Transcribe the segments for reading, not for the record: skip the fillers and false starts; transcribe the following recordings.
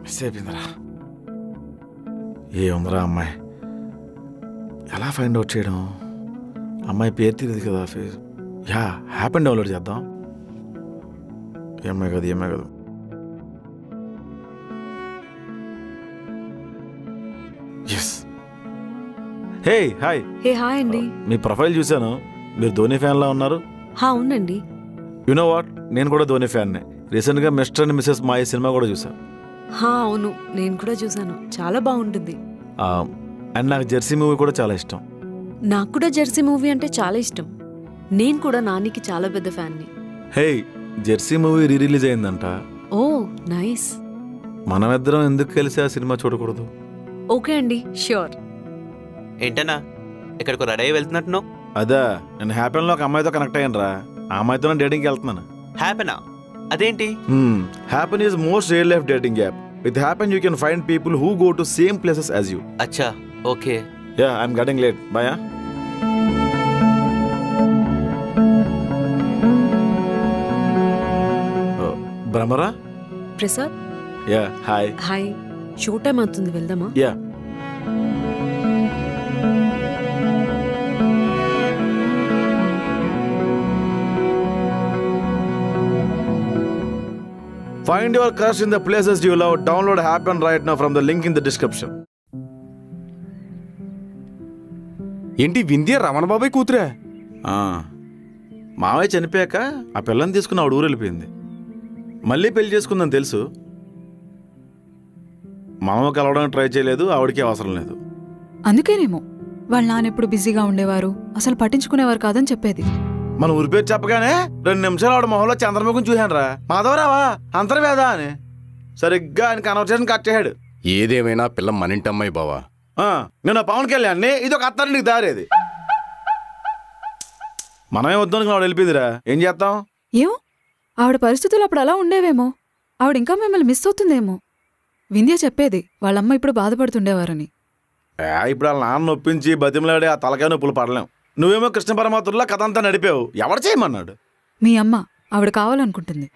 Miss అయిపోయిందిరా. ఏముందిరా అమ్మాయి, ఎలా ఫైండ్ అవుట్ చేయడం? అమ్మాయి పేరు తెలియదు కదా. యాప్ అని డౌన్లోడ్ చేద్దాం. ఏమై కదా. Hey hi. హాయ్ అండి. మీ ప్రొఫైల్ చూశాను, మీరు ధోని ఫ్యాన్లా ఉన్నారు. అవునండి. యు నో వాట్, నేను కూడా ధోని ఫ్యాన్నే. రీసెంట్గా mister and missus Maya cinema కూడా చూసాను. అవును, నేను కూడా చూసాను, చాలా బాగుంటుంది. అండ్ నాకు జెర్సీ మూవీ కూడా చాలా ఇష్టం. నాకు కూడా జెర్సీ మూవీ అంటే చాలా ఇష్టం. నేను కూడా నానికి చాలా పెద్ద ఫ్యాన్ని. హే, జెర్సీ మూవీ రిలీజ్ అయిందంట. ఓ నైస్. మనమిద్దరం ఎందుకు కలిసి ఆ సినిమా చూడకూడదు? ఓకే అండి, ష్యూర్. ఏంటన్నా ఎక్కడికో రెడీ అయ్యి వెళ్తున్నట్టు? అదా, నేను హ్యాపెన్లో ఒక అమ్మాయితో కనెక్ట్ అయ్యాను రా. ఆ అమ్మాయితో నేను డేటింగ్కి వెళ్తున్నాను. హ్యాపెనా? అదేంటి? Happn is most real life dating app. With Happn you can find people who go to same places as you. అచ్చా, okay. Yeah, I'm getting late. Bye. బ్రహ్మరా? Prasad. Yeah, hi. Hi. Show time అవుతుంది, వెళ్దామా? Yeah. Find your crush in the places you love. Download Happen right now from the link in the description. ఏంటి వింధ్య రమణ బాబాయ్ కూతురే? మావయ్య చనిపోయాక ఆ పిల్లని తీసుకుని ఆవిడ ఊరు వెళ్ళిపోయింది. మళ్ళీ పెళ్లి చేసుకుందని తెలుసు. మామ కలవడానికి ట్రై చేయలేదు, ఆవిడకి అవసరం లేదు. అందుకేనేమో వాళ్ళ నాన్న ఎప్పుడు బిజీగా ఉండేవారు, అసలు పట్టించుకునేవారు కాదని చెప్పేది. మన ఊరి పేరు చెప్పగానే 2 నిమిషాలు ఆవిడ మొహంలో చంద్రముఖం చూశాను రా. మాధవరావా అంతర్వేదా అని సరిగ్గా ఆయన కన్వర్సేషన్ కట్ చేశాడు. ఏదేమైనా పిల్ల మనింటమ్మాయి బావా. నేను పవన్ కళ్యాణ్ని, ఇది ఒక అత్తారింటికి దారేది. మనమే వద్దనుకుని ఆవిడ వెళ్ళిపోయిందిరా, ఏం చేస్తాం? ఏమో ఆవిడ పరిస్థితులు అప్పుడు అలా ఉండేవేమో. ఆవిడ ఇంకా మిమ్మల్ని మిస్ అవుతుందేమో. వింధ్య చెప్పేది వాళ్ళమ్మ ఇప్పుడు బాధపడుతుండేవారని. ఇప్పుడు వాళ్ళ నాన్న నొప్పించి బతిమలాడే ఆ తలకాయ నొప్పులు పడలేం. నువ్వేమో కృష్ణ పరమాత్రులా కథ అంతా నడిపావు. ఎవరు చేయమన్నాడు? మీ అమ్మ. ఆవిడ కావాలనుకుంటుంది.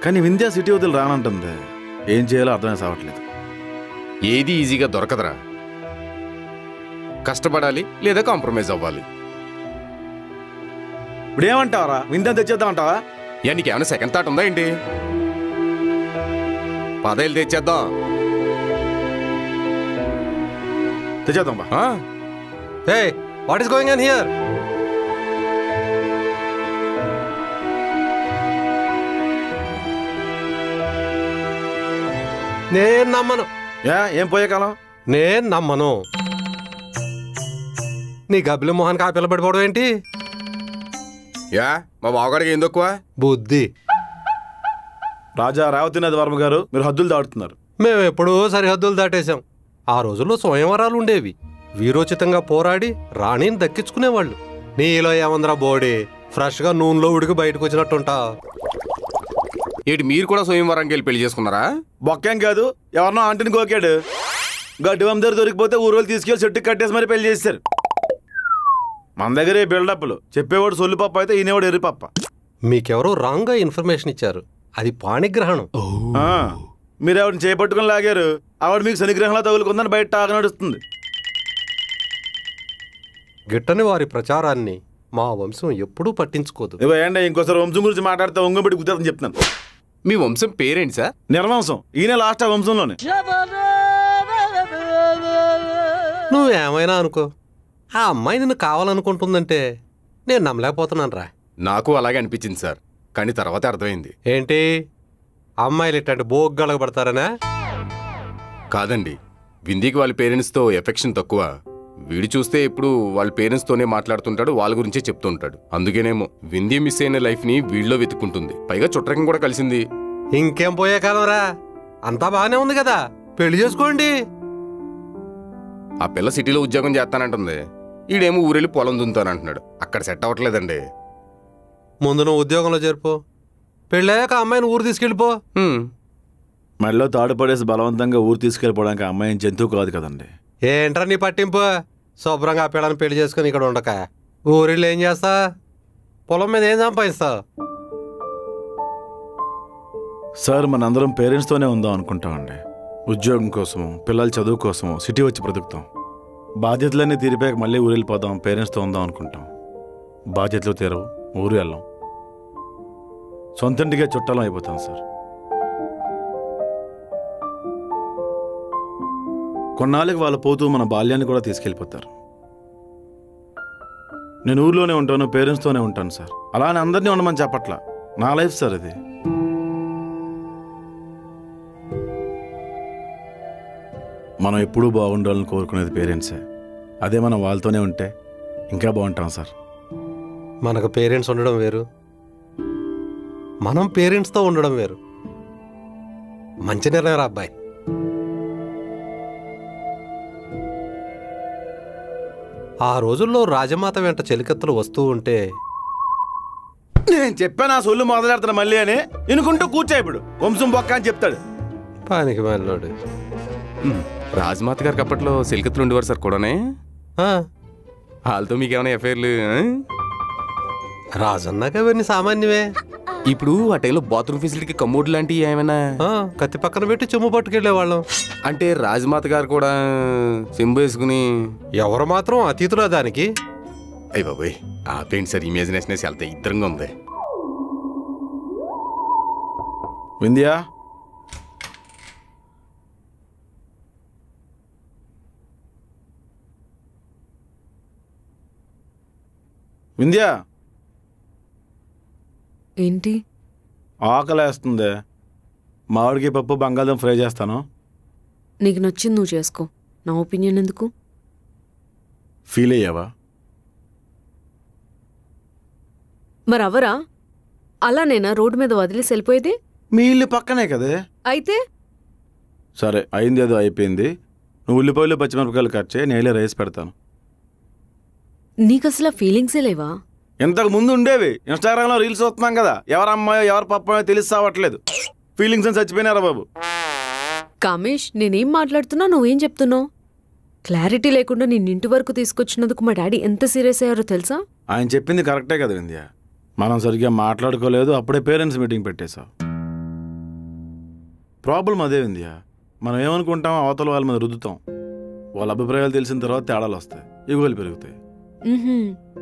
కానీ వింధ్య సిటీ వదిలి రానంటుంది. ఏం చేయాలో అర్థమే సావట్లేదు. ఏది ఈజీగా దొరకదురా. కష్టపడాలి లేదా కాంప్రమైజ్ అవ్వాలి. ఇప్పుడు ఏమంటావరా? వింధ్య తెచ్చేద్దామంటావా? నీకేమైనా సెకండ్ థాట్ ఉందా ఏంటి? పదేళ్ళు తెచ్చేద్దాం. తెచ్చేద్దాం బా. Hey, what is going on here? నేను నమ్మను. ఏం పోయే కాలం? నేను నమ్మను. నీ గబ్బిలి మొహానికి ఆ పిల్ల పడిపోవడం ఏంటి? మా బావగాడికి ఏం తక్కువ బుద్ధి. రాజా రేవతినాథ్ వర్మ గారు, మీరు హద్దులు దాటుతున్నారు. మేము ఎప్పుడూ సరిహద్దులు దాటేశాం. ఆ రోజుల్లో స్వయంవరాలు ఉండేవి. వీరోచితంగా పోరాడి రాణిని దక్కించుకునేవాళ్ళు. నీలో ఏమందరా బోడి, ఫ్రెష్గా నూనెలో ఉడికి బయటకు వచ్చినట్టుంటా. ఏంటి మీరు కూడా స్వయంవరానికి వెళ్ళి పెళ్లి చేసుకున్నారా? బొక్కేం కాదు, ఎవరినో ఆంటీని గోకాడు. గడ్డి వందరు దొరికిపోతే ఊరు తీసుకెళ్లి చెట్టుకి కట్టేసి మరి పెళ్లి చేశారు. మన దగ్గర బిల్డప్లు చెప్పేవాడు సొల్లు పప్ప అయితే ఈయనవాడు ఎర్రి పప్ప. మీకెవరో రాంగ్ గా ఇన్ఫర్మేషన్ ఇచ్చారు. అది పాణిగ్రహణం. మీరు ఆవిడని చేపట్టుకుని లాగారు. ఆవిడ మీకు శనిగ్రహంలో తగులుకుందని బయట టాక నడుస్తుంది. గిట్టని వారి ప్రచారాన్ని మా వంశం ఎప్పుడూ పట్టించుకోదు. ఏంటంటే ఇంకోసారి వంశం గురించి మాట్లాడితే ఒంగబడి గుర్తని చెప్తాను. మీ వంశం పేరేంటి సార్? నిర్వంశం. ఈయన లాస్ట్ ఆ వంశంలోనే. నువ్వేమైనా అనుకో, ఆ అమ్మాయి నిన్ను కావాలనుకుంటుందంటే నేను నమ్మలేకపోతున్నాను రా. నాకు అలాగే అనిపించింది సార్, కానీ తర్వాత అర్థమైంది. ఏంటి అమ్మాయిలు ఇట్లాంటి బోగ్గలగబడతారనా? కాదండి, విందీకి వాళ్ళ పేరెంట్స్తో ఎఫెక్షన్ తక్కువ. వీడు చూస్తే ఇప్పుడు వాళ్ళ పేరెంట్స్తోనే మాట్లాడుతుంటాడు, వాళ్ళ గురించే చెప్తుంటాడు. అందుకేనేమో విందీ మిస్ అయిన లైఫ్ని వీళ్ళలో వెతుక్కుంటుంది. పైగా చుట్టరకం కూడా కలిసింది. ఇంకేం పోయే కాలం రా, అంతా బాగానే ఉంది కదా, పెళ్లి చేసుకోండి. ఆ పిల్ల సిటీలో ఉద్యోగం చేస్తానంటుంది, ఈడేమో ఊరెళ్ళి పొలం దున్నుతానంటున్నాడు. అక్కడ సెట్ అవ్వట్లేదండి. ముందు నువ్వు ఉద్యోగంలో చేరిపో, పెళ్ళాక అమ్మాయిని ఊరు తీసుకెళ్ళిపో. మళ్ళీ తాడు పడేసి బలవంతంగా ఊరు తీసుకెళ్ళిపోవడానికి ఆ అమ్మాయి జంతువు కాదు కదండి. ఏంట్రా నీ పట్టింపు? శుభ్రంగా ఆ పిల్లని పెళ్లి చేసుకుని ఇక్కడ ఉండక ఊరిలో ఏం చేస్తా? పొలం మీద ఏం సంపాదిస్తావు? సార్ మనందరం పేరెంట్స్తోనే ఉందాం అనుకుంటామండి. ఉద్యోగం కోసము, పిల్లల చదువు కోసము సిటీ వచ్చి బ్రతుకుతాం. బాధ్యతలన్నీ తీరిపోయాక మళ్ళీ ఊరు వెళ్ళిపోదాం, పేరెంట్స్తో ఉందాం అనుకుంటాం. బాధ్యతలు తీరవు, ఊరు వెళ్ళాం, సొంతంటిగా చుట్టాలం అయిపోతాం సార్. కొన్నాళ్ళకి వాళ్ళు పోతూ మన బాల్యాన్ని కూడా తీసుకెళ్ళిపోతారు. నేను ఊర్లోనే ఉంటాను, పేరెంట్స్తోనే ఉంటాను సార్. అలానే అందరినీ ఉండమని చెప్పట్లా, నా లైఫ్ సార్ ఇది. మనం ఎప్పుడూ బాగుండాలని కోరుకునేది పేరెంట్సే. అదే మనం వాళ్ళతోనే ఉంటే ఇంకా బాగుంటాం సార్. మనకు పేరెంట్స్ ఉండడం వేరు, మనం పేరెంట్స్తో ఉండడం వేరు. మంచి నిర్ణయం రా అబ్బాయి. ఆ రోజుల్లో రాజమాత వెంట చెలికత్తలు వస్తూ ఉంటే నేను చెప్పాను ఆ సొల్లు మొదలెడతాను మళ్ళీ అని వినుకుంటూ కూర్చో. ఇప్పుడు వంశం బొక్క అని చెప్తాడు. పానికి మాలినోడు. రాజమాత గారికి అప్పట్లో సిల్కత్తులు ఉండేవారు సార్ కూడానే. వాళ్ళతో మీకేమైనా ఎఫ్ఐఆర్లు? రాజన్నాక అవన్నీ సామాన్యమే. ఇప్పుడు ఆ టైంలో బాత్రూమ్ ఫెసిలిటీకి కమోడ్ లాంటివి ఏమైనా? కత్తి పక్కన పెట్టి చెమ్ము పట్టుకెళ్లే వాళ్ళం. అంటే రాజమాత గారు కూడా చెంబు వేసుకుని ఎవరు మాత్రం అతీతులా దానికి. అయ్య బాబోయ్, ఆ పెయింట్ సార్ ఇమాజినేషన్ చాలా ఇద్దరంగా ఉంది. వింధ్యా, వింధ్యా, ఏంటి? ఆకలేస్తుంది. మామిడికి పప్పు బంగాళదుంప ఫ్రై చేస్తాను. నీకు నచ్చింది నువ్వు చేసుకో, నా ఒపీనియన్ ఎందుకు? ఫీల్ అయ్యావా? మరి అవరా అలా నేనా రోడ్డు మీద వదిలేసి వెళ్ళిపోయేది? మీ ఇల్లు పక్కనే కదే. అయితే సరే, అయింది ఏదో అయిపోయింది. నువ్వు ఉల్లిపాయలు పచ్చిమిరపకాయలు కట్ చేయి, నేలే రైస్ పెడతాను. నీకు అసలు ఫీలింగ్సే లేవా? ఇంతకు ముందు ఉండేవి. ఇన్స్టాగ్రామ్లో రీల్స్ వస్తున్నాం కదా, ఎవరు అమ్మాయో ఎవరు పప్పాయో తెలిసి సావట్లేదు. ఫీలింగ్స్ అని చచ్చిపోయినారా బాబు. కామేష్, నేనేం మాట్లాడుతున్నా నువ్వేం చెప్తున్నావు? క్లారిటీ లేకుండా నిన్నింటి వరకు తీసుకొచ్చినందుకు మా డాడీ ఎంత సీరియస్ అయ్యారో తెలుసా? ఆయన చెప్పింది కరెక్టే కదా వింధ్య. మనం సరిగ్గా మాట్లాడుకోలేదు, అప్పుడే పేరెంట్స్ మీటింగ్ పెట్టేశాం. ప్రాబ్లం అదే వింధ్య. మనం ఏమనుకుంటామో అవతల వాళ్ళ మీద రుద్దుతాం. వాళ్ళ అభిప్రాయాలు తెలిసిన తర్వాత తేడాలు వస్తాయి, ఇగువలు పెరుగుతాయి.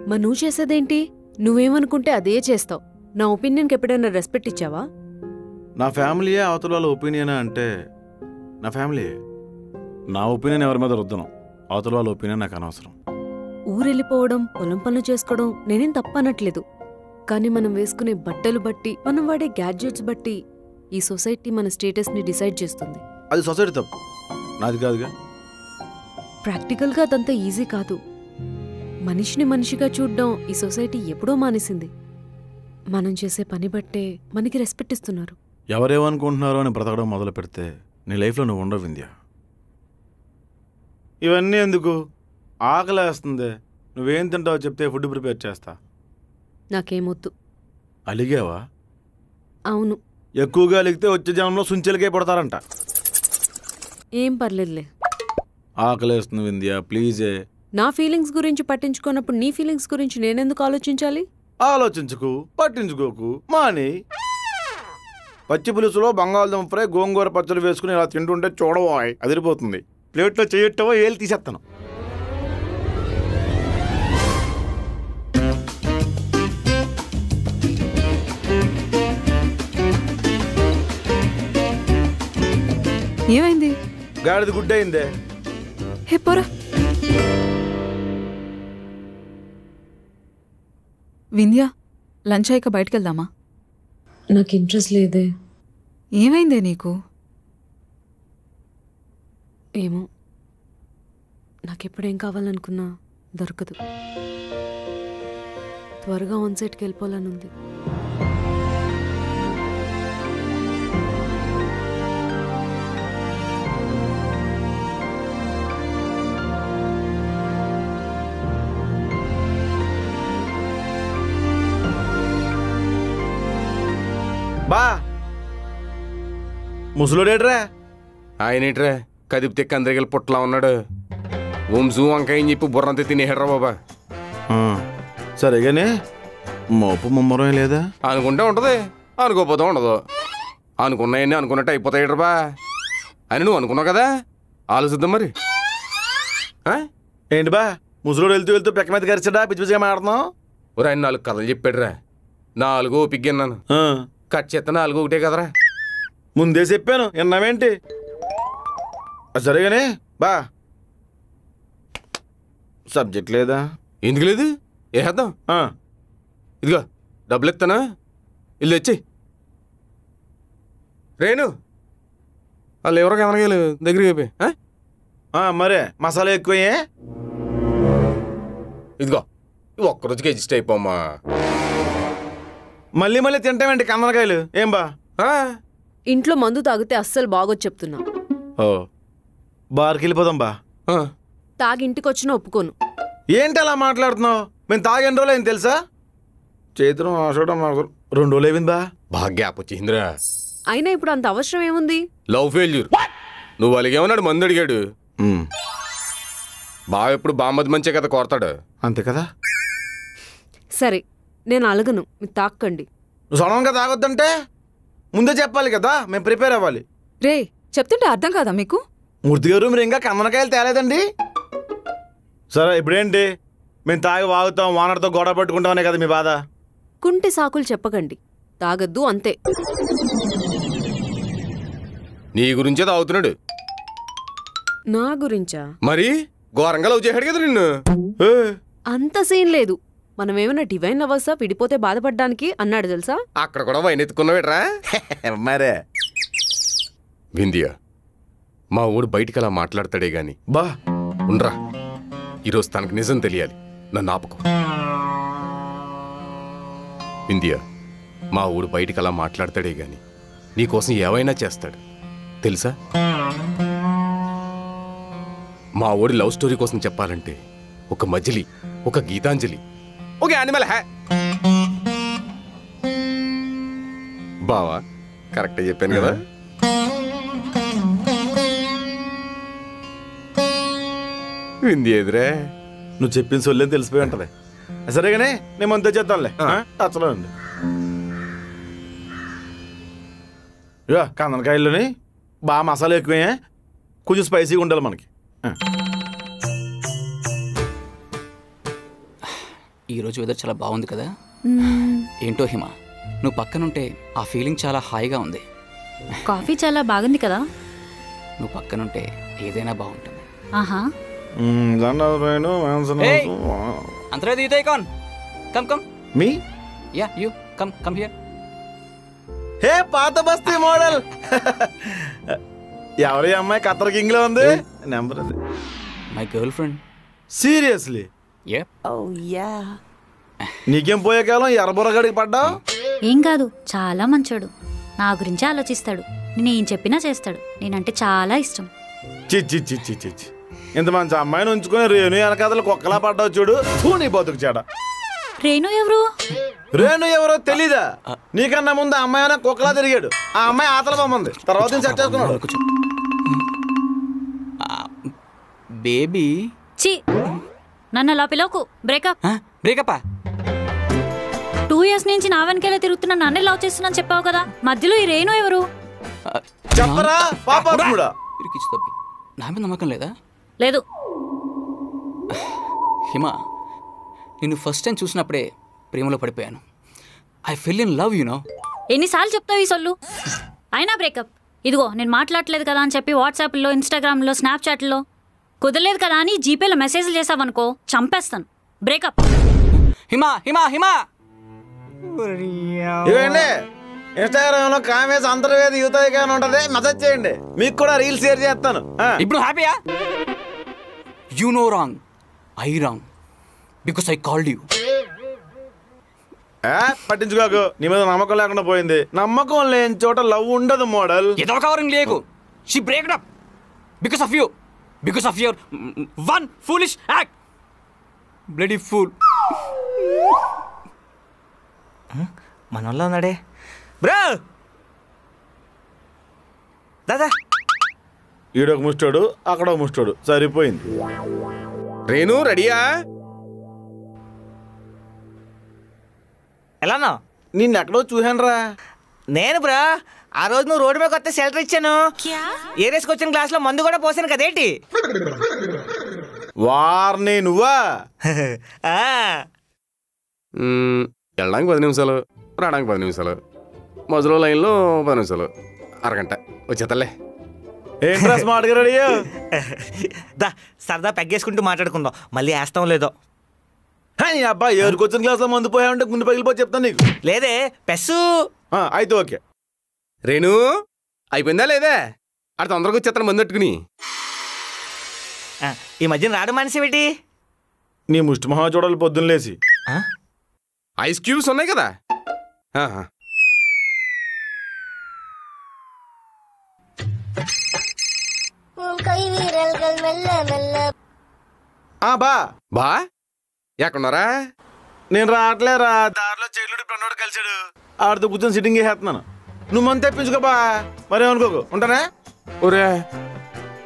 మరి నువ్వు చేసేదేంటి? నువ్వేమనుకుంటే అదే చేస్తావు. నా ఒపీనియన్కి ఎప్పుడైనా రెస్పెక్ట్ ఇచ్చావా? నా ఫ్యామిలీయే అవతల వాళ్ళ ఒపీనియనా అంటే నా ఫ్యామిలీ. నా ఒపీనియన్ ఎవరి మీద రుద్దను, అవతల వాళ్ళ ఒపీనియన్ నాకు అనవసరం. ఊరెళ్ళిపోవడం, పొలం పనులు చేసుకోవడం నేనేం తప్పనట్లేదు. కానీ మనం వేసుకునే బట్టలు బట్టి, మనం వాడే గ్యాడ్జెట్స్ బట్టి ఈ సొసైటీ మన స్టేటస్ని డిసైడ్ చేస్తుంది. అది సొసైటీ తప్పు, నాది కాదుగా. ప్రాక్టికల్గా అదంతా ఈజీ కాదు. మనిషిని మనిషిగా చూడ్డం ఈ సొసైటీ ఎప్పుడో మానేసింది. మనం చేసే పని బట్టే మనకి రెస్పెక్ట్ ఇస్తున్నారు. ఎవరేమనుకుంటున్నారో అని బ్రతకడం మొదలు పెడితే నీ లైఫ్లో నువ్వు ఉండవు వింధ్య. ఇవన్నీ ఎందుకు? ఆకలేస్తుంది, నువ్వేం తింటావో చెప్తే ఫుడ్ ప్రిపేర్ చేస్తా. నాకేమొద్దు. అలిగావా? అవును. ఎక్కువగా అలిగితే వచ్చే జనంలో సుంచెలకే పడతారంట. ఏం పర్లేదులే. ఆకలేస్తుంది వింధ్య, ప్లీజే. నా ఫీలింగ్స్ గురించి పట్టించుకున్నప్పుడు నీ ఫీలింగ్స్ గురించి నేనెందుకు ఆలోచించాలి? ఆలోచించుకు, పట్టించుకోకు, మాని. పచ్చి పులుసులో బంగాళదుంప ఫ్రై, గోంగూర పచ్చడి వేసుకుని ఇలా తింటుంటే చూడవాయ్ అదిరిపోతుంది. ప్లేట్లో చేయట్టవో ఏళ్ళు తీసేస్తాను. ఏమైంది? గాడిది గుడ్డయిందే. హే పోరా. వింధ్య, లంచ్ అయ్యాక బయటకెళ్దామా? నాకు ఇంట్రెస్ట్ లేదే. ఏమైందే నీకు? ఏమో, నాకెప్పుడేం కావాలనుకున్నా దొరకదు. త్వరగా ఆన్ సైట్కి వెళ్ళిపోవాలనుంది. బా ముసలోడేట్రా? ఆయనేట్రా కదిపి తెక్క అందరికెళ్ళి పుట్టలా ఉన్నాడు. వంశు వంకాయ అని చెప్పి బుర్రంతా తినేహడ్రా బాబా. సరే కానీ మోపు ముమ్మరం లేదా? అనుకుంటే ఉంటది, అనుకోపోతే ఉండదు. అనుకున్నాయన్నీ అనుకున్నట్టు అయిపోతాయి బా అని నువ్వు అనుకున్నావు కదా, ఆలోచిద్దాం మరి. ఏంటి బా ముసలోడు వెళ్తూ వెళ్తూ పెక్క మీద గరిచాడా? పిచ్చి పిచ్చిగా మాడుతున్నావు. ఒరే ఆయన 4 కథలు చెప్పాడురా, 4 ఓపిగ్గిన్నాను. కట్ చేస్తే 4 ఒకటే కదరా. ముందే చెప్పాను విన్నావేంటి? సరేగానే బా సబ్జెక్ట్ లేదా? ఎందుకు లేదు, వేద్దాం. ఇదిగో డబ్బులు ఇస్తానా, ఇల్లు వచ్చి రేణు వాళ్ళు ఎవరో కనగలు దగ్గరికి అయిపోయి. మరే మసాలా ఎక్కువే. ఇదిగో ఒక్కరోజుకి అడ్జస్ట్ అయిపోమ్మా. మళ్ళీ మళ్ళీ తింటామేంటి కన్నరకాయలు? ఏం బా ఇంట్లో మందు తాగితే అస్సలు బాగోదు చెప్తున్నా. ఓ బార్కి వెళ్ళిపోదాం బా. తాగి ఇంటికొచ్చినా ఒప్పుకోను. ఏంటి అలా మాట్లాడుతున్నావు? మేము తాగి ఎన్ని రోజులు అయింది తెలుసా? చేతులు ఆశడం 2 రోజులు అయిపోయింది బా. బాగా గ్యాప్ వచ్చిందిరా. అయినా ఇప్పుడు అంత అవసరం ఏముంది? Love failure. నువ్వు అలిగేమన్నాడు, మందు అడిగాడు. బాగా ఎప్పుడు బామ్మది మంచే కదా కోరతాడు. అంతే కదా. సరే నేను అలగను, మీరు తాక్కండి. నువ్వు సడన్గా తాగొద్దంటే ముందే చెప్పాలి కదా, మేము ప్రిపేర్ అవ్వాలి. రే చెప్తుంటే అర్థం కాదా మీకు? మూర్తి గారు మీరు ఇంకా కమ్మనకాయలు తేలేదండి. సరే ఇప్పుడేంటి, మేము తాగి వాగుతాం, వానర్తో గొడవ పట్టుకుంటామనే కదా మీ బాధ? కుంటి సాకులు చెప్పకండి, తాగద్దు అంతే. నీ గురించే తాగుతున్నాడు. నా గురించా? మరి ఘోరంగా లవ్ చేశాడు కదా నిన్ను. అంత సీన్ లేదు. మనమేమైనా డివైన్ లవర్సా విడిపోతే బాధపడ్డానికి అన్నాడు తెలుసా? అక్కడ కూడా వైన్ ఎత్తుకున్నావేట్రా? మరే విందియా, మా ఊడు బయటికి అలా మాట్లాడతాడే గాని బా ఉండ్రా, ఈరోజు తనకు నిజం తెలియాలి. నన్ను ఆపకు. విందియా, మా ఊడు బయటికి అలా మాట్లాడతాడే గాని నీకోసం ఏవైనా చేస్తాడు తెలుసా? మా ఊడి లవ్ స్టోరీ కోసం చెప్పాలంటే ఒక మజిలీ, ఒక గీతాంజలి, ఒక యానిమల్ హ్యా. బావా కరెక్ట్ చెప్పాను కదా? వింది ఎదురే, నువ్వు చెప్పిన సొల్లేని తెలిసిపోయి ఉంటది. సరేగానే నేను అంతే చేద్దాంలే. టచ్లో ఉంది. ఇక కందనకాయల్లోని బాగా మసాలా ఎక్కువే, కొంచెం స్పైసీగా ఉండాలి మనకి. ఈరోజు వెదర్ చాలా బాగుంది కదా? ఏంటో హిమ, నువ్వు పక్కనుంటే ఆ ఫీలింగ్ చాలా హాయిగా ఉంది. కాఫీ చాలా బాగుంది కదా? నువ్వు పక్కనుంటే ఏదైనా బాగుంటుంది. ఆహా, అంతరే దిగుతాయి. కాన్ come come me ya you come come here. Hey పాత బస్తీ మోడల్. ఎవరి అమ్మాయి కత్తర్ కింగ్ లో ఉంది? నెంబర్ అది. My girl friend. సీరియస్లీ? నీకేం పోయే కాలం ఎర్రబొరగడికి పడ్డావు? ఏం కాదు, చాలా మంచోడు. నా గురించి ఆలోచిస్తాడు, నేను ఏం చెప్పినా చేస్తాడు. నేనంటే చాలా ఇష్టం. చిచ్చి చిచ్చి చిచ్చి, ఇంత మంచి అమ్మాయిని ఉంచుకుని రేణు వెనకాదలు కుక్కలా పడ్డావు చూడు. నీ బతుకు చాడ. రేణు ఎవరు? రేణు ఎవరో తెలీదా? నీకన్నా ముందు ఆ అమ్మాయి కుక్కలా తిరిగాడు. ఆ అమ్మాయి ఆతల బొమ్మంది, తర్వాత సెట్ చేసుకున్నాడు. బేబీ చి, నన్ను అలా పిలవకు. బ్రేకప్. బ్రేకప్పా? 2 years నుంచి నా వెనకాలే తిరుగుతున్నా, నన్నే లవ్ చేస్తున్నాను చెప్పావు కదా. మధ్యలో ఈ రేణు ఎవరు? చెప్పరా పాప కూడా. నా మీద నమ్మకం లేదా? లేదు. హిమ, నిన్ను ఫస్ట్ టైం చూసినప్పుడే ప్రేమలో పడిపోయాను. I fell in love you know. ఎన్నిసార్లు చెప్తావు ఈ సొల్లు? అయినా బ్రేకప్. ఇదిగో నేను మాట్లాడలేదు కదా అని చెప్పి వాట్సాప్లో, ఇన్స్టాగ్రామ్లో, స్నాప్చాట్లో కుదరలేదు కదా అని జీపేలో మెసేజ్లు చేసావనుకో చంపేస్తాను. బ్రేకప్. హిమ హిమ హిమ. ఇవ్వండి, ఇన్స్టాగ్రామ్ లో కామేజ్ అంతర్వేది యూత్ అని ఉంటది, మెసేజ్ చేయండి. మీకు కూడా రీల్ షేర్ చేస్తాను. ఇప్పుడు హ్యాపీయా? You no wrong, I wrong, because I called you. పట్టించుకోకు, నీ మీద నమ్మకం లేకుండా పోయింది. నమ్మకం లేని చోట లవ్ ఉండదు మోడల్. ఏదో కవరింగ్ లేకు. She breaked up because of you, because of your one foolish act. Bloody fool. మనోళ్ళ ఉన్నాడే బ్రో. దాదా ఈడొక ముస్టోడు, అక్కడ ఒక ముస్టోడు, సరిపోయింది. రేణు రెడీయా? ఎలానో? నిన్నెక్కడో చూశానురా. నేను బ్రో ఆ రోజు నువ్వు రోడ్డు మీద కొత్త షెల్టర్ ఇచ్చాను, ఏరేసుకొచ్చిన గ్లాస్లో మందు కూడా పోసాను కదేంటి? వార్ని నువ్వా? వెళ్ళడానికి 10 నిమిషాలు, రావడానికి 10 నిమిషాలు, మధ్యలో లైన్లో 10 నిమిషాలు, అరగంట వచ్చేతలే. ఏంట్రా స్మార్ట్గా రెడీ? దా సరదా పెగ్గేసుకుంటూ మాట్లాడుకుందాం, మళ్ళీ వేస్తాం లేదో. అబ్బా ఏరుకొచ్చిన గ్లాస్లో మందు పోయావంటే గుండె పగిలిపోయి చెప్తాను నీకు. లేదే పెస్సు. అయితే ఓకే. రేణు అయిపోయిందా లేదా? అక్కడ తొందరగా వచ్చేస్తాను మందు పెట్టుకుని. ఈ మధ్యన రాడు మనిషి పెట్టి నీ ముష్టి మహా చూడాలి పొద్దున్న లేచి. ఐస్ క్యూబ్స్ ఉన్నాయి కదా. బా ఎక్కడున్నారా? నేను రావట్లేరా, దారిలో చెల్లుడు పన్నోడు కలిసాడు, ఆడితో కూర్చొని సిట్టింగ్ చేస్తున్నాను. నువ్వు మంది తెప్పించుకోబా, మరేమనుకోకు. ఉంటానా? ఒరే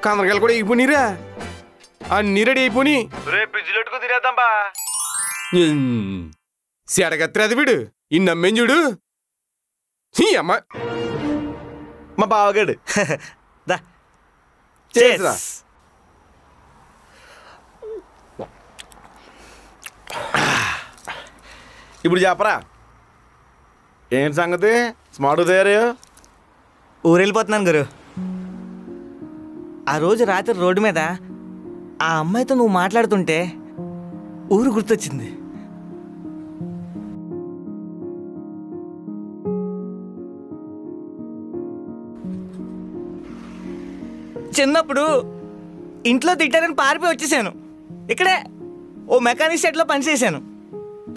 కందరకాయలు కూడా అయిపోయినరా, అన్నీ రెడీ అయిపోయి రేపు ఫ్రిడ్జ్లో పెట్టుకుని తినేద్దాం బా. సెడగత్రి అది వీడు ఈ నమ్మేం చూడు. అమ్మ మా బావగాడు. చేసా ఇప్పుడు చెప్పరా ఏంటి సంగతి? స్మార్ట్ తయారయ్యో? ఊరెళ్ళిపోతున్నాను గురు. ఆ రోజు రాత్రి రోడ్డు మీద ఆ అమ్మాయితో నువ్వు మాట్లాడుతుంటే ఊరు గుర్తొచ్చింది. చిన్నప్పుడు ఇంట్లో తిట్టారని పారిపోయి వచ్చేసాను. ఇక్కడే ఓ మెకానిక్ సెట్లో పనిచేశాను.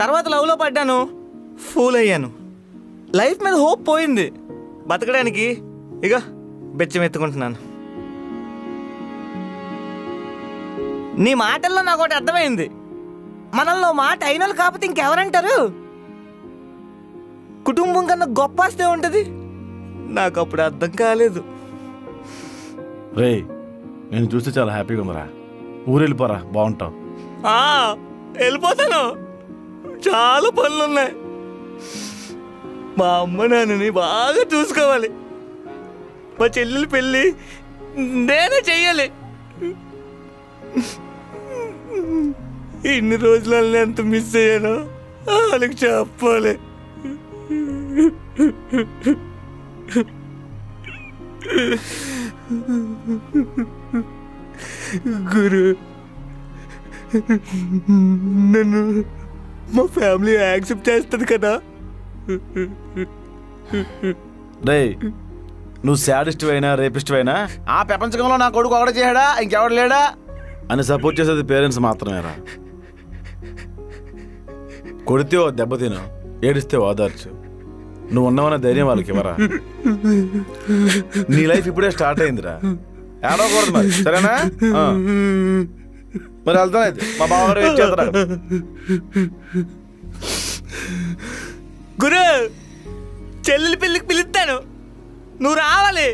తర్వాత లవ్లో పడ్డాను, ఫూల్ అయ్యాను. లైఫ్ మీద హోప్ పోయింది. బతకడానికి ఇక బెచ్చం ఎత్తుకుంటున్నాను. నీ మాటల్లో నాకు ఒకటి అర్థమైంది. మనల్లో మాట అయిన వాళ్ళు కాకపోతే ఇంకెవరంటారు? కుటుంబం కన్నా గొప్ప ఆస్తే ఉంటుంది. నాకు అప్పుడు అర్థం కాలేదు. రే నేను చూస్తే చాలా హ్యాపీగా ఉందిరా. ఊరు వెళ్ళిపోరా, బాగుంటావు. వెళ్ళిపోతాను, చాలా పనులున్నాయి. మా అమ్మ నాన్నని బాగా చూసుకోవాలి. మా చెల్లెలు పెళ్ళి నేనే చెయ్యాలి. ఇన్ని రోజులలో ఎంత మిస్ అయ్యానో వాళ్ళకి చెప్పాలి. గురు నన్ను మా ఫ్యామిలీ యాక్సెప్ట్ చేస్తుంది కదా? రే నువ్వు శాడిస్ట్ అయినా రేపిస్ట్ అయినా ఆ ప్రపంచంలో నా కొడుకు ఒకటే చేయడా, ఇంకెవడు లేడా అని సపోర్ట్ చేసేది పేరెంట్స్ మాత్రమేరా. కొడితే ఓ దెబ్బతిను, ఏడిస్తే ఓదార్చు. నువ్వు ఉన్నావన్న ధైర్యం వాళ్ళకి ఇవ్వరా. నీ లైఫ్ ఇప్పుడే స్టార్ట్ అయిందిరా, ఏడవకూడదు మరి, సరేనా? మరి వెళ్తాను. అయితే మా బావగారు వెయిట్ చేస్తారు. గురు చెల్లెలి పెళ్ళికి పిలుస్తాను, నువ్వు రావాలి.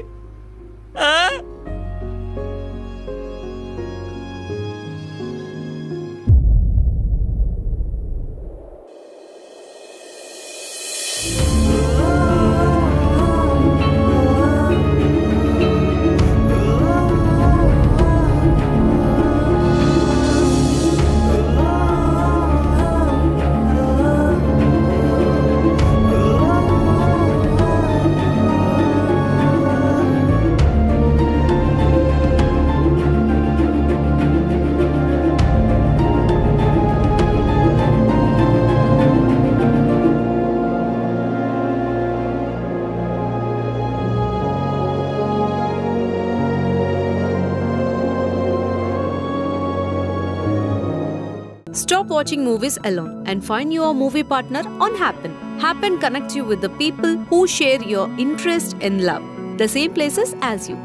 Stop watching movies alone and find your movie partner on Happn. Happn connects you with the people who share your interest in love, the same places as you.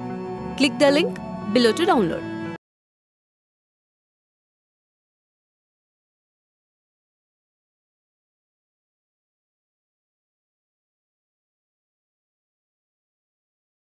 Click the link below to download.